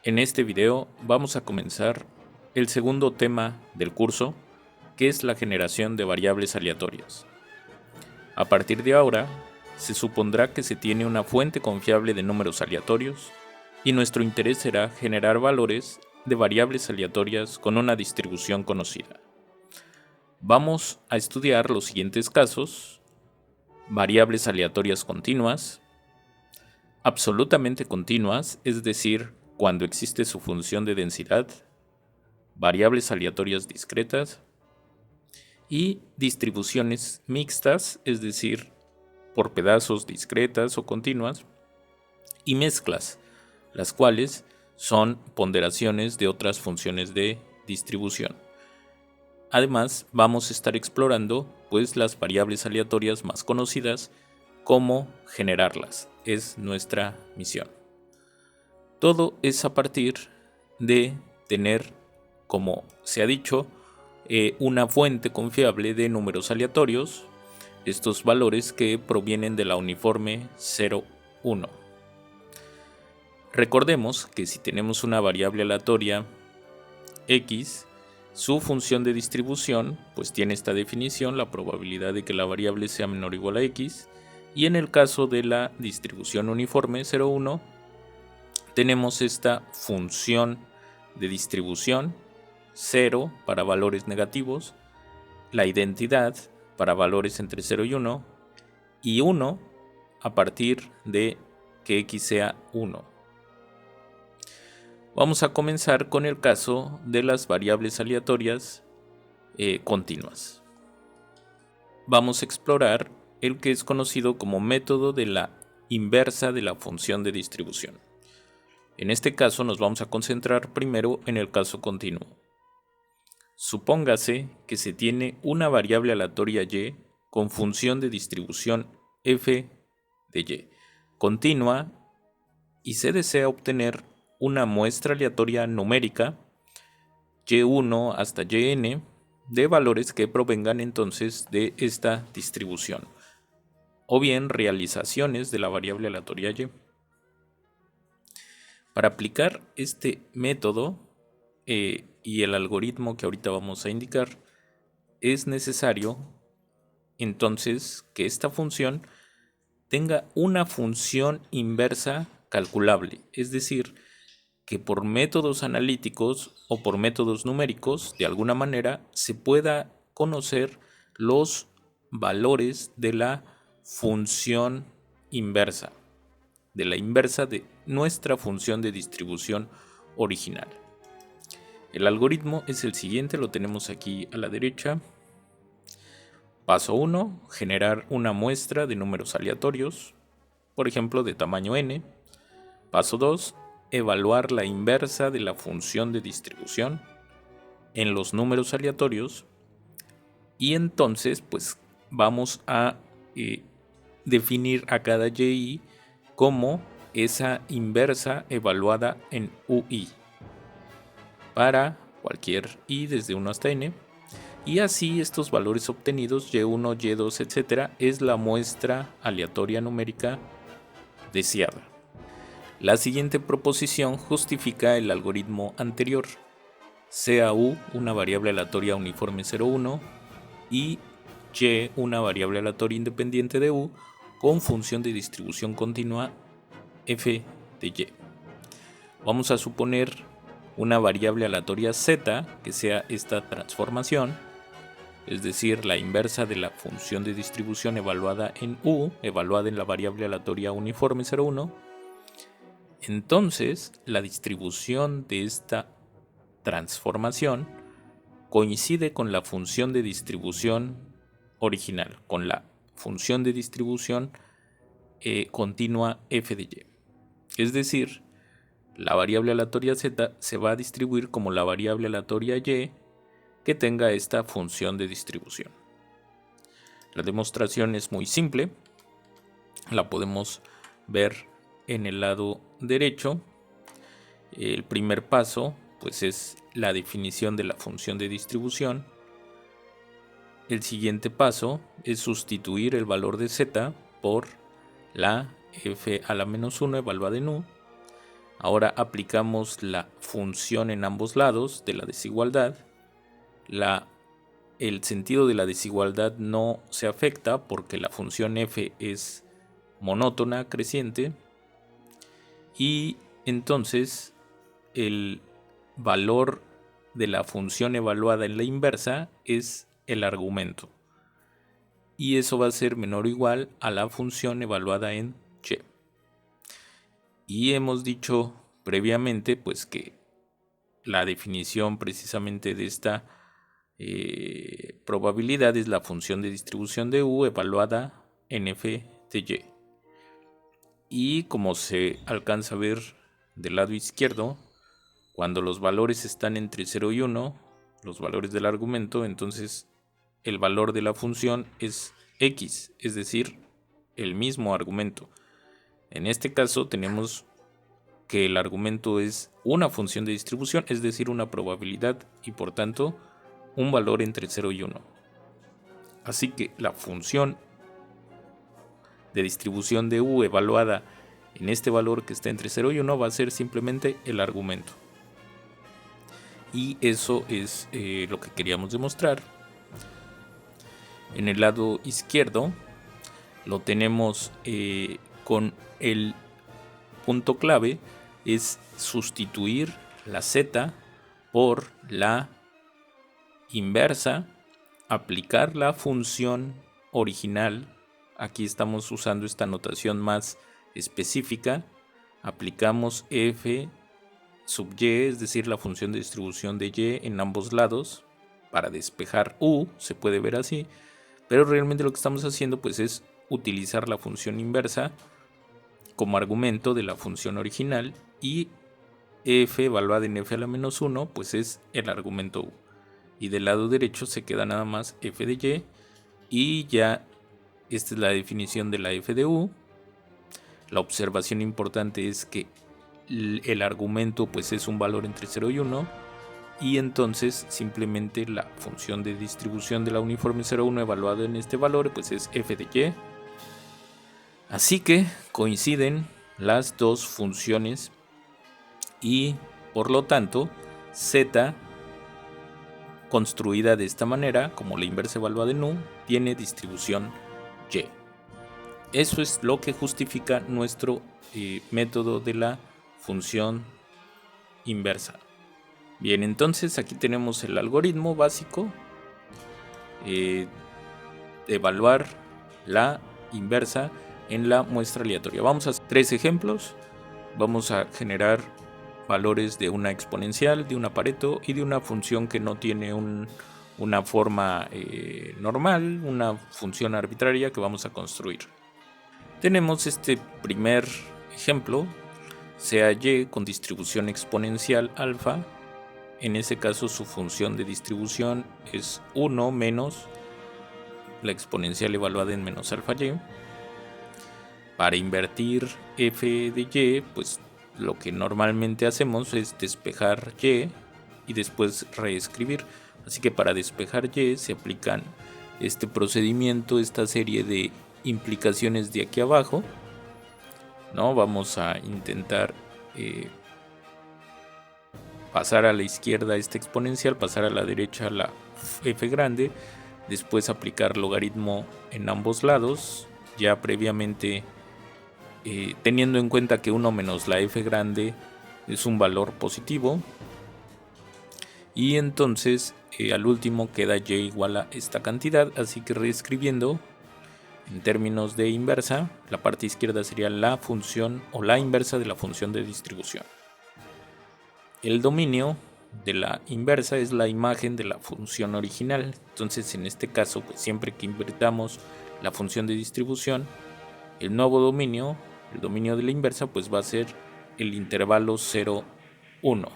En este video vamos a comenzar el segundo tema del curso, que es la generación de variables aleatorias. A partir de ahora, se supondrá que se tiene una fuente confiable de números aleatorios y nuestro interés será generar valores de variables aleatorias con una distribución conocida. Vamos a estudiar los siguientes casos: variables aleatorias continuas, absolutamente continuas, es decir, cuando existe su función de densidad, variables aleatorias discretas y distribuciones mixtas, es decir, por pedazos discretas o continuas, y mezclas, las cuales son ponderaciones de otras funciones de distribución. Además, vamos a estar explorando las variables aleatorias más conocidas, cómo generarlas, es nuestra misión. Todo es a partir de tener, como se ha dicho, una fuente confiable de números aleatorios, estos valores que provienen de la uniforme 0, 1. Recordemos que si tenemos una variable aleatoria x, su función de distribución pues tiene esta definición, la probabilidad de que la variable sea menor o igual a x, y en el caso de la distribución uniforme 0, 1, tenemos esta función de distribución 0 para valores negativos, la identidad para valores entre 0 y 1, y 1 a partir de que x sea 1. Vamos a comenzar con el caso de las variables aleatorias continuas. Vamos a explorar el que es conocido como método de la inversa de la función de distribución. En este caso nos vamos a concentrar primero en el caso continuo. Supóngase que se tiene una variable aleatoria y con función de distribución f de y continua y se desea obtener una muestra aleatoria numérica y1 hasta yn de valores que provengan entonces de esta distribución, o bien realizaciones de la variable aleatoria y. Para aplicar este método y el algoritmo que ahorita vamos a indicar, es necesario entonces que esta función tenga una función inversa calculable, es decir, que por métodos analíticos o por métodos numéricos, de alguna manera, se pueda conocer los valores de la función inversa, de la inversa de nuestra función de distribución original. El algoritmo es el siguiente, lo tenemos aquí a la derecha. Paso 1, generar una muestra de números aleatorios, por ejemplo de tamaño n. Paso 2, evaluar la inversa de la función de distribución en los números aleatorios, y entonces vamos a definir a cada y como esa inversa evaluada en ui para cualquier i desde 1 hasta n, y así estos valores obtenidos y1, y2, etc. es la muestra aleatoria numérica deseada. La siguiente proposición justifica el algoritmo anterior. Sea u una variable aleatoria uniforme 0, 1 y y una variable aleatoria independiente de u con función de distribución continua f de y. Vamos a suponer una variable aleatoria z que sea esta transformación, es decir, la inversa de la función de distribución evaluada en u, evaluada en la variable aleatoria uniforme 0, 1. Entonces, la distribución de esta transformación coincide con la función de distribución original, con la función de distribución continua f de y. Es decir, la variable aleatoria z se va a distribuir como la variable aleatoria y que tenga esta función de distribución. La demostración es muy simple, la podemos ver en el lado derecho. El primer paso es la definición de la función de distribución. El siguiente paso es sustituir el valor de z por la f a la menos 1 evaluada en u. Ahora aplicamos la función en ambos lados de la desigualdad. El sentido de la desigualdad no se afecta porque la función f es monótona, creciente, y entonces el valor de la función evaluada en la inversa es el argumento, y eso va a ser menor o igual a la función evaluada en y. Y hemos dicho previamente pues que la definición precisamente de esta probabilidad es la función de distribución de u evaluada en f de y. Y como se alcanza a ver del lado izquierdo, cuando los valores están entre 0 y 1, los valores del argumento, entonces el valor de la función es x, es decir, el mismo argumento. En este caso tenemos que el argumento es una función de distribución, es decir, una probabilidad, y por tanto un valor entre 0 y 1. Así que la función de distribución de u evaluada en este valor que está entre 0 y 1 va a ser simplemente el argumento. Y eso es lo que queríamos demostrar. En el lado izquierdo lo tenemos con el punto clave, es sustituir la z por la inversa, aplicar la función original. Aquí estamos usando esta notación más específica. Aplicamos f sub y, es decir, la función de distribución de y en ambos lados para despejar u, se puede ver así, pero realmente lo que estamos haciendo pues es utilizar la función inversa como argumento de la función original, y f evaluada en f a la menos 1 pues es el argumento u, y del lado derecho se queda nada más f de y ya esta es la definición de la f de u. La observación importante es que el argumento pues es un valor entre 0 y 1, y entonces simplemente la función de distribución de la uniforme 0,1 evaluada en este valor pues es f de y. Así que coinciden las dos funciones y por lo tanto z construida de esta manera, como la inversa evaluada en u, tiene distribución y. Eso es lo que justifica nuestro método de la función inversa. Bien, entonces aquí tenemos el algoritmo básico de evaluar la inversa en la muestra aleatoria. Vamos a hacer 3 ejemplos. Vamos a generar valores de una exponencial, de una Pareto y de una función que no tiene una forma normal, una función arbitraria que vamos a construir. Tenemos este primer ejemplo, sea y con distribución exponencial alfa. En ese caso su función de distribución es 1 menos la exponencial evaluada en menos alfa y. Para invertir f de y, pues lo que normalmente hacemos es despejar y después reescribir. Así que para despejar y se aplican este procedimiento, esta serie de implicaciones de aquí abajo, ¿no? Vamos a intentar pasar a la izquierda esta exponencial, pasar a la derecha la f grande, después aplicar logaritmo en ambos lados, ya previamente teniendo en cuenta que 1 menos la f grande es un valor positivo, y entonces al último queda y igual a esta cantidad. Así que reescribiendo en términos de inversa, la parte izquierda sería la función o la inversa de la función de distribución. El dominio de la inversa es la imagen de la función original. Entonces en este caso pues siempre que invertamos la función de distribución, el nuevo dominio, el dominio de la inversa, pues va a ser el intervalo 0, 1.